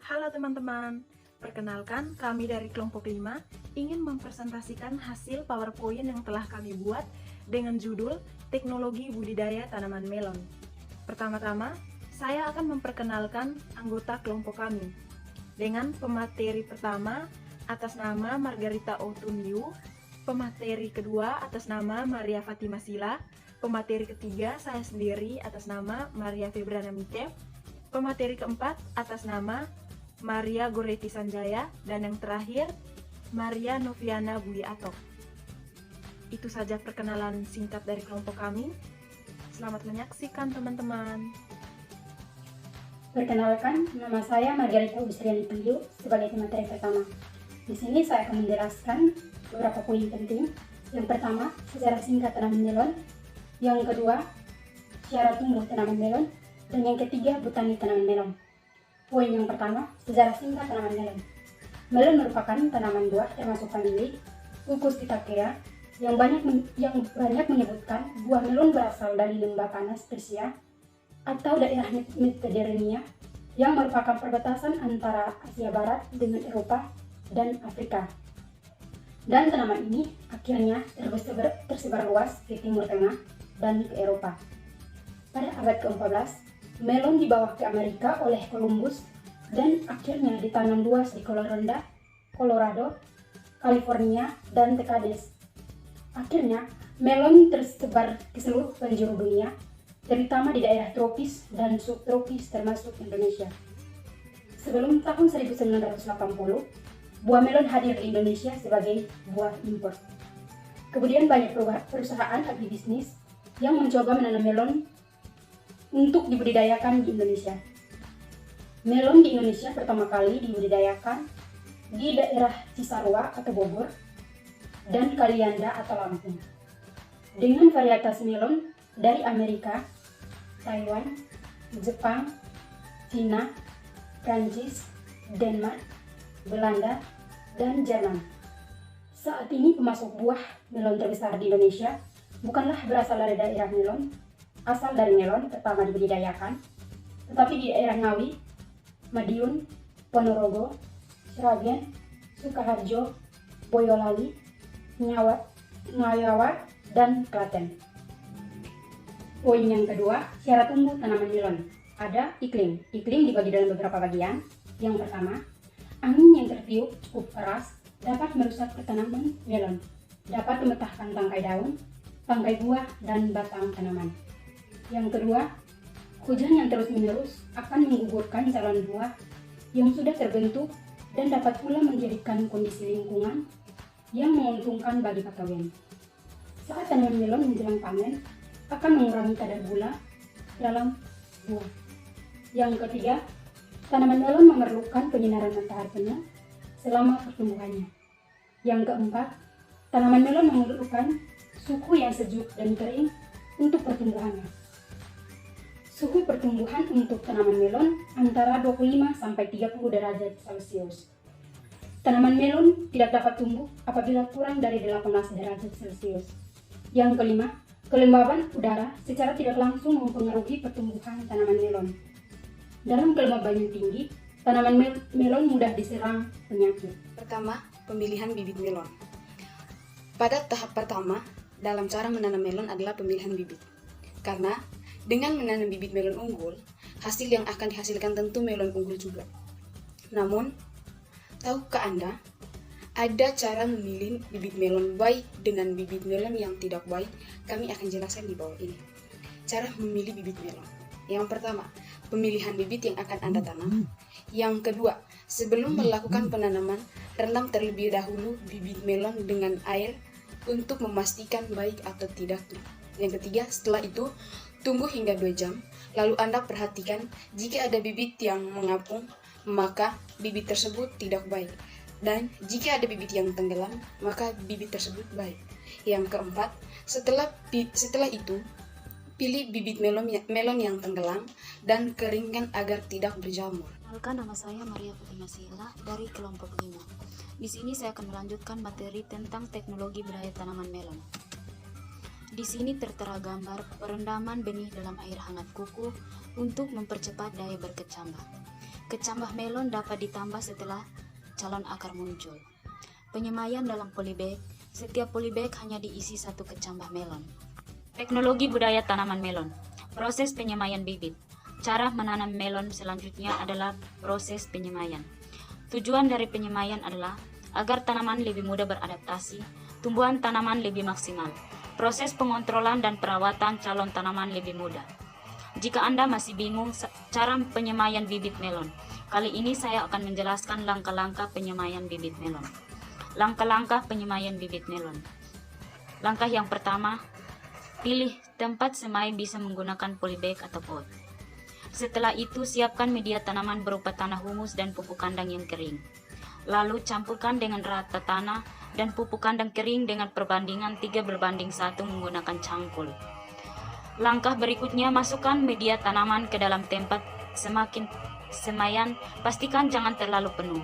Halo teman-teman, perkenalkan kami dari kelompok 5 ingin mempresentasikan hasil PowerPoint yang telah kami buat dengan judul Teknologi Budidaya Tanaman Melon. Pertama-tama, saya akan memperkenalkan anggota kelompok kami dengan pemateri pertama atas nama Margarita Outunliu, pemateri kedua atas nama Maria Fatima Sila, pemateri ketiga saya sendiri atas nama Maria Febrana Mite, pemateri keempat atas nama Maria Goreti Sanjaya, dan yang terakhir Maria Noviana Budi Atok. Itu saja perkenalan singkat dari kelompok kami. Selamat menyaksikan teman-teman. Perkenalkan, nama saya Margarita Usriani Tunju sebagai pemateri pertama. Di sini saya akan menjelaskan beberapa poin penting. Yang pertama, secara singkat tanaman melon. Yang kedua, cara tumbuh tanaman melon. Dan yang ketiga, botani tanaman melon. Poin yang pertama, sejarah singkat tanaman melon. Melon merupakan tanaman buah termasuk famili Fucusitaceae yang banyak menyebutkan buah melon berasal dari lembah panas Persia atau daerah Mediterania yang merupakan perbatasan antara Asia Barat dengan Eropa dan Afrika. Dan tanaman ini akhirnya tersebar luas ke Timur Tengah dan ke Eropa. Pada abad ke-14, melon dibawa ke Amerika oleh Columbus dan akhirnya ditanam luas di Colorado, California, dan Texas. Akhirnya, melon tersebar ke seluruh penjuru dunia, terutama di daerah tropis dan subtropis termasuk Indonesia. Sebelum tahun 1980, buah melon hadir di Indonesia sebagai buah impor. Kemudian banyak perusahaan agribisnis yang mencoba menanam melon untuk dibudidayakan di Indonesia. Melon di Indonesia pertama kali dibudidayakan di daerah Cisarua atau Bogor dan Kalianda atau Lampung. Dengan varietas melon dari Amerika, Taiwan, Jepang, Cina, Prancis, Denmark, Belanda, dan Jerman. Saat ini pemasok buah melon terbesar di Indonesia bukanlah berasal dari daerah melon, asal dari melon pertama dibudidayakan, tetapi di daerah Ngawi, Madiun, Ponorogo, Sragen, Sukoharjo, Boyolali, Ngayawa, dan Klaten. Poin yang kedua, cara tumbuh tanaman melon. Ada iklim. Iklim dibagi dalam beberapa bagian. Yang pertama, angin yang tertiup cukup keras dapat merusak tanaman melon, dapat mematahkan tangkai daun, tangkai buah, dan batang tanaman. Yang kedua, hujan yang terus-menerus akan menggugurkan calon buah yang sudah terbentuk dan dapat pula menjadikan kondisi lingkungan yang menguntungkan bagi patogen. Saat tanaman melon menjelang panen, akan mengurangi kadar gula dalam buah. Yang ketiga, tanaman melon memerlukan penyinaran matahari penuh selama pertumbuhannya. Yang keempat, tanaman melon memerlukan suhu yang sejuk dan kering untuk pertumbuhannya. Suhu pertumbuhan untuk tanaman melon antara 25-30 derajat Celcius. Tanaman melon tidak dapat tumbuh apabila kurang dari 18 derajat Celcius. Yang kelima, kelembaban udara secara tidak langsung mempengaruhi pertumbuhan tanaman melon. Dalam kelembaban yang tinggi, tanaman melon mudah diserang penyakit. Pertama, pemilihan bibit melon. Pada tahap pertama, dalam cara menanam melon adalah pemilihan bibit. Karena dengan menanam bibit melon unggul, hasil yang akan dihasilkan tentu melon unggul juga. Namun, tahukah Anda, ada cara memilih bibit melon baik dengan bibit melon yang tidak baik? Kami akan jelaskan di bawah ini. Cara memilih bibit melon. Yang pertama, pemilihan bibit yang akan Anda tanam. Yang kedua, sebelum melakukan penanaman, rendam terlebih dahulu bibit melon dengan air untuk memastikan baik atau tidak. Yang ketiga, setelah itu, tunggu hingga 2 jam, lalu Anda perhatikan jika ada bibit yang mengapung, maka bibit tersebut tidak baik. Dan jika ada bibit yang tenggelam, maka bibit tersebut baik. Yang keempat, setelah itu, pilih bibit melon yang tenggelam dan keringkan agar tidak berjamur. Perkenalkan, nama saya Maria Fatima Sila dari kelompok 5. Di sini saya akan melanjutkan materi tentang teknologi budidaya tanaman melon. Di sini tertera gambar perendaman benih dalam air hangat kuku untuk mempercepat daya berkecambah. Kecambah melon dapat ditambah setelah calon akar muncul. Penyemaian dalam polybag. Setiap polybag hanya diisi 1 kecambah melon. Teknologi budaya tanaman melon. Proses penyemaian bibit. Cara menanam melon selanjutnya adalah proses penyemaian. Tujuan dari penyemaian adalah agar tanaman lebih mudah beradaptasi, tumbuhan tanaman lebih maksimal. Proses pengontrolan dan perawatan calon tanaman lebih mudah. Jika Anda masih bingung cara penyemaian bibit melon, kali ini saya akan menjelaskan langkah-langkah penyemaian bibit melon. Langkah-langkah penyemaian bibit melon. Langkah yang pertama, pilih tempat semai bisa menggunakan polybag atau pot. Setelah itu, siapkan media tanaman berupa tanah humus dan pupuk kandang yang kering. Lalu campurkan dengan rata tanah dan pupuk kandang kering dengan perbandingan 3:1 menggunakan cangkul. Langkah berikutnya, masukkan media tanaman ke dalam tempat semaian, pastikan jangan terlalu penuh.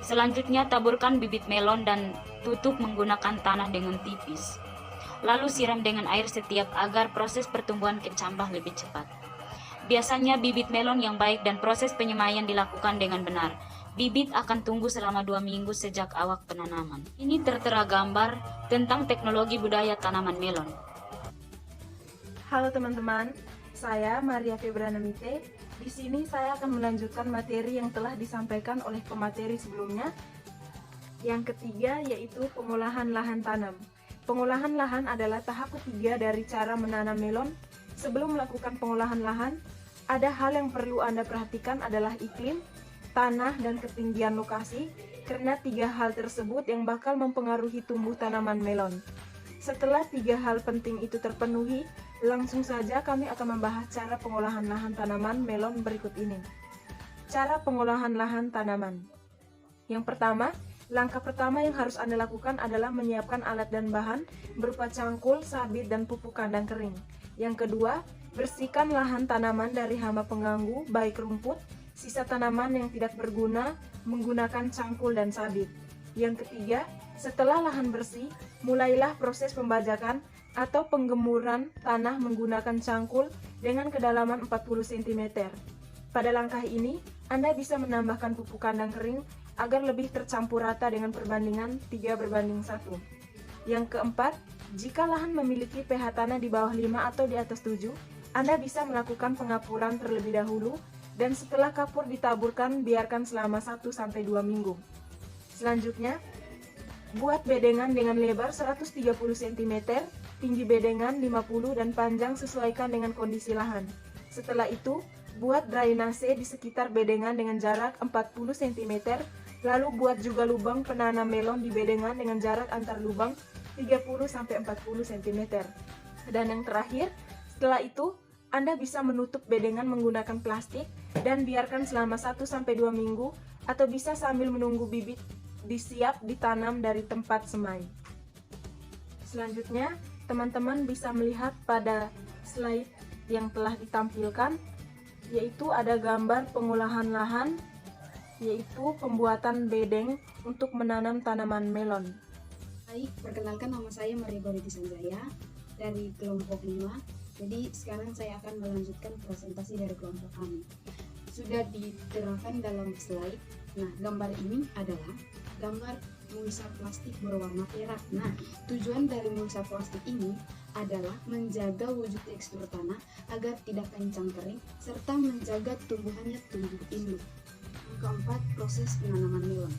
Selanjutnya, taburkan bibit melon dan tutup menggunakan tanah dengan tipis. Lalu siram dengan air setiap agar proses pertumbuhan kecambah lebih cepat. Biasanya bibit melon yang baik dan proses penyemaian dilakukan dengan benar. Bibit akan tumbuh selama 2 minggu sejak awal penanaman. Ini tertera gambar tentang teknologi budaya tanaman melon. Halo teman-teman, saya Maria Febranamite. Di sini saya akan melanjutkan materi yang telah disampaikan oleh pemateri sebelumnya. Yang ketiga yaitu pengolahan lahan tanam. Pengolahan lahan adalah tahap ketiga dari cara menanam melon. Sebelum melakukan pengolahan lahan, ada hal yang perlu Anda perhatikan adalah iklim, tanah, dan ketinggian lokasi, karena 3 hal tersebut yang bakal mempengaruhi tumbuh tanaman melon. Setelah 3 hal penting itu terpenuhi, langsung saja kami akan membahas cara pengolahan lahan tanaman melon berikut ini. Cara pengolahan lahan tanaman. Yang pertama, langkah pertama yang harus Anda lakukan adalah menyiapkan alat dan bahan berupa cangkul, sabit, dan pupuk kandang kering. Yang kedua, bersihkan lahan tanaman dari hama pengganggu, baik rumput, sisa tanaman yang tidak berguna, menggunakan cangkul dan sabit. Yang ketiga, setelah lahan bersih, mulailah proses pembajakan atau penggemuran tanah menggunakan cangkul dengan kedalaman 40 cm. Pada langkah ini, Anda bisa menambahkan pupuk kandang kering agar lebih tercampur rata dengan perbandingan 3:1. Yang keempat, jika lahan memiliki pH tanah di bawah 5 atau di atas 7, Anda bisa melakukan pengapuran terlebih dahulu dan setelah kapur ditaburkan, biarkan selama 1-2 minggu. Selanjutnya, buat bedengan dengan lebar 130 cm, tinggi bedengan 50 dan panjang sesuaikan dengan kondisi lahan. Setelah itu, buat drainase di sekitar bedengan dengan jarak 40 cm, lalu buat juga lubang penanam melon di bedengan dengan jarak antar lubang 30-40 cm. Dan yang terakhir, setelah itu, Anda bisa menutup bedengan menggunakan plastik dan biarkan selama 1-2 minggu atau bisa sambil menunggu bibit disiap ditanam dari tempat semai. Selanjutnya, teman-teman bisa melihat pada slide yang telah ditampilkan, yaitu ada gambar pengolahan lahan, yaitu pembuatan bedeng untuk menanam tanaman melon. Baik, perkenalkan nama saya Maria Goriti Sanjaya dari kelompok 5. Jadi sekarang saya akan melanjutkan presentasi dari kelompok kami. Sudah diterangkan dalam slide. Nah, gambar ini adalah gambar mulsa plastik berwarna perak. Nah, tujuan dari mulsa plastik ini adalah menjaga wujud tekstur tanah agar tidak kencang kering serta menjaga tumbuhannya tumbuh induk. Yang keempat, proses penanaman melon.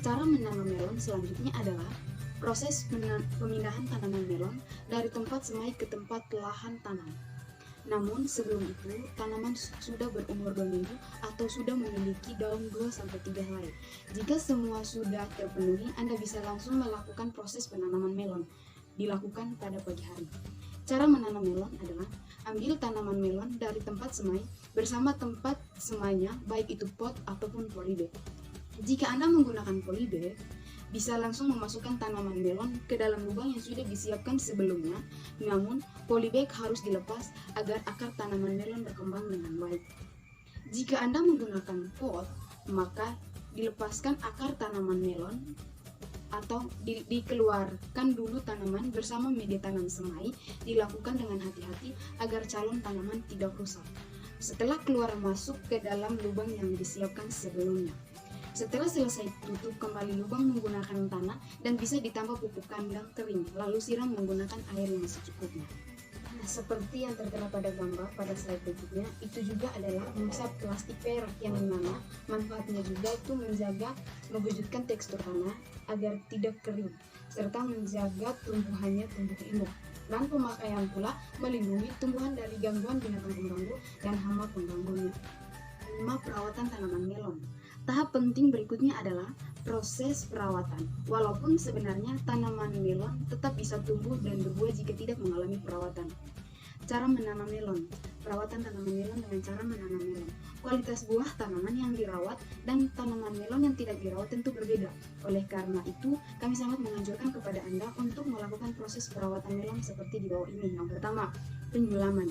Cara menanam melon selanjutnya adalah proses pemindahan tanaman melon dari tempat semai ke tempat lahan tanam. Namun sebelum itu, tanaman sudah berumur 2 minggu atau sudah memiliki daun 2-3 helai. Jika semua sudah terpenuhi, Anda bisa langsung melakukan proses penanaman melon. Dilakukan pada pagi hari. Cara menanam melon adalah ambil tanaman melon dari tempat semai bersama tempat semainya, baik itu pot ataupun polybag. Jika Anda menggunakan polybag, bisa langsung memasukkan tanaman melon ke dalam lubang yang sudah disiapkan sebelumnya, namun polybag harus dilepas agar akar tanaman melon berkembang dengan baik. Jika Anda menggunakan pot, maka dilepaskan akar tanaman melon atau dikeluarkan dulu tanaman bersama media tanam semai, dilakukan dengan hati-hati agar calon tanaman tidak rusak. setelah keluar masuk ke dalam lubang yang disiapkan sebelumnya. Setelah selesai, tutup kembali lubang menggunakan tanah dan bisa ditambah pupuk kandang kering, lalu siram menggunakan air yang secukupnya. Nah, seperti yang tertera pada gambar pada slide berikutnya, itu juga adalah mengusap plastik perak yang mana manfaatnya juga itu menjaga mewujudkan tekstur tanah agar tidak kering, serta menjaga tumbuhannya tumbuh induk. Dan pemakaian pula melindungi tumbuhan dari gangguan binatang pengganggu dan hama pengganggunya. 5. Perawatan tanaman melon. Tahap penting berikutnya adalah proses perawatan. Walaupun sebenarnya tanaman melon tetap bisa tumbuh dan berbuah jika tidak mengalami perawatan. Cara menanam melon. Perawatan tanaman melon dengan cara menanam melon. Kualitas buah tanaman yang dirawat dan tanaman melon yang tidak dirawat tentu berbeda. Oleh karena itu, kami sangat menganjurkan kepada Anda untuk melakukan proses perawatan melon seperti di bawah ini. Yang pertama, penyulaman.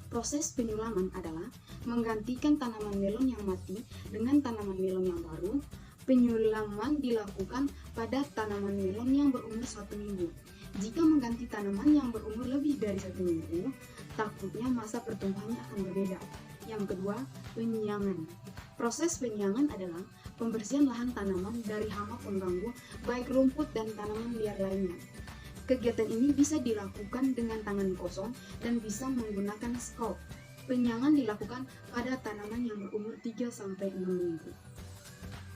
Proses penyulaman adalah menggantikan tanaman melon yang mati dengan tanaman melon yang baru. Penyulaman dilakukan pada tanaman melon yang berumur 1 minggu. Jika mengganti tanaman yang berumur lebih dari 1 minggu, takutnya masa pertumbuhannya akan berbeda. Yang kedua, penyiangan. Proses penyiangan adalah pembersihan lahan tanaman dari hama pengganggu, baik rumput dan tanaman liar lainnya. Kegiatan ini bisa dilakukan dengan tangan kosong dan bisa menggunakan scope. Penyiangan dilakukan pada tanaman yang berumur 3-6 minggu.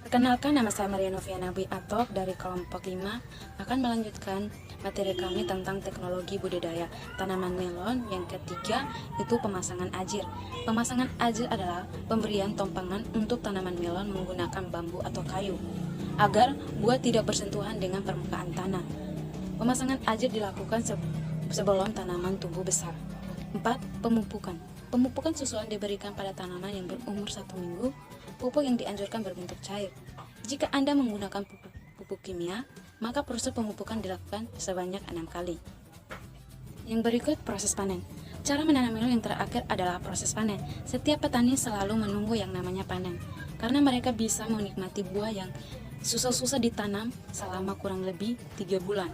Perkenalkan, nama saya Maria Noviana Dwi Atok dari kelompok 5 akan melanjutkan materi kami tentang teknologi budidaya tanaman melon. Yang ketiga itu pemasangan ajir. Pemasangan ajir adalah pemberian tompangan untuk tanaman melon menggunakan bambu atau kayu agar buah tidak bersentuhan dengan permukaan tanah. Pemasangan ajir dilakukan sebelum tanaman tumbuh besar. 4. Pemupukan. Pemupukan susulan diberikan pada tanaman yang berumur 1 minggu. Pupuk yang dianjurkan berbentuk cair. Jika Anda menggunakan pupuk kimia, maka proses pemupukan dilakukan sebanyak 6 kali. Yang berikut proses panen. Cara menanam melon yang terakhir adalah proses panen. Setiap petani selalu menunggu yang namanya panen, karena mereka bisa menikmati buah yang susah-susah ditanam selama kurang lebih 3 bulan.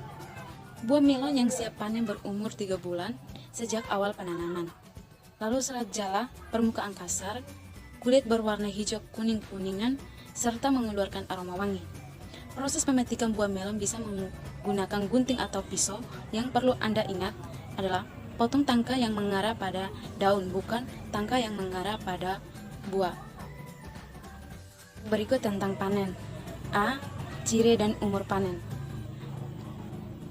Buah melon yang siap panen berumur 3 bulan sejak awal penanaman. Lalu serat jala, permukaan kasar, kulit berwarna hijau kuning-kuningan, serta mengeluarkan aroma wangi. Proses pemetikan buah melon bisa menggunakan gunting atau pisau. Yang perlu Anda ingat adalah potong tangkai yang mengarah pada daun, bukan tangkai yang mengarah pada buah. Berikut tentang panen. A. Ciri dan umur panen.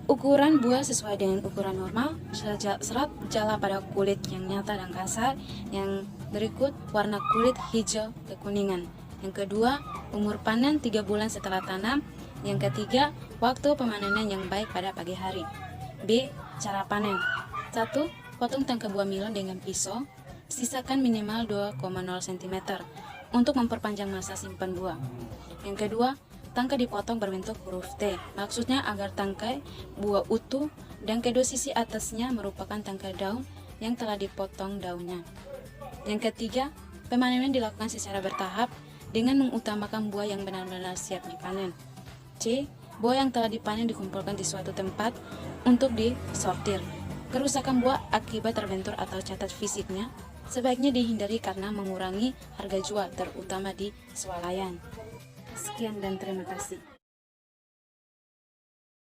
Ukuran buah sesuai dengan ukuran normal, serat jala pada kulit yang nyata dan kasar. Yang berikut warna kulit hijau kekuningan. Yang kedua, umur panen 3 bulan setelah tanam. Yang ketiga, waktu pemanenan yang baik pada pagi hari. B. Cara panen. 1. Potong tangkai buah melon dengan pisau. Sisakan minimal 2,0 cm untuk memperpanjang masa simpan buah. Yang kedua, tangkai dipotong berbentuk huruf T, maksudnya agar tangkai buah utuh dan kedua sisi atasnya merupakan tangkai daun yang telah dipotong daunnya. Yang ketiga, pemanenan dilakukan secara bertahap dengan mengutamakan buah yang benar-benar siap dipanen. C. Buah yang telah dipanen dikumpulkan di suatu tempat untuk disortir. Kerusakan buah akibat terbentur atau cacat fisiknya sebaiknya dihindari karena mengurangi harga jual, terutama di swalayan. Sekian dan terima kasih.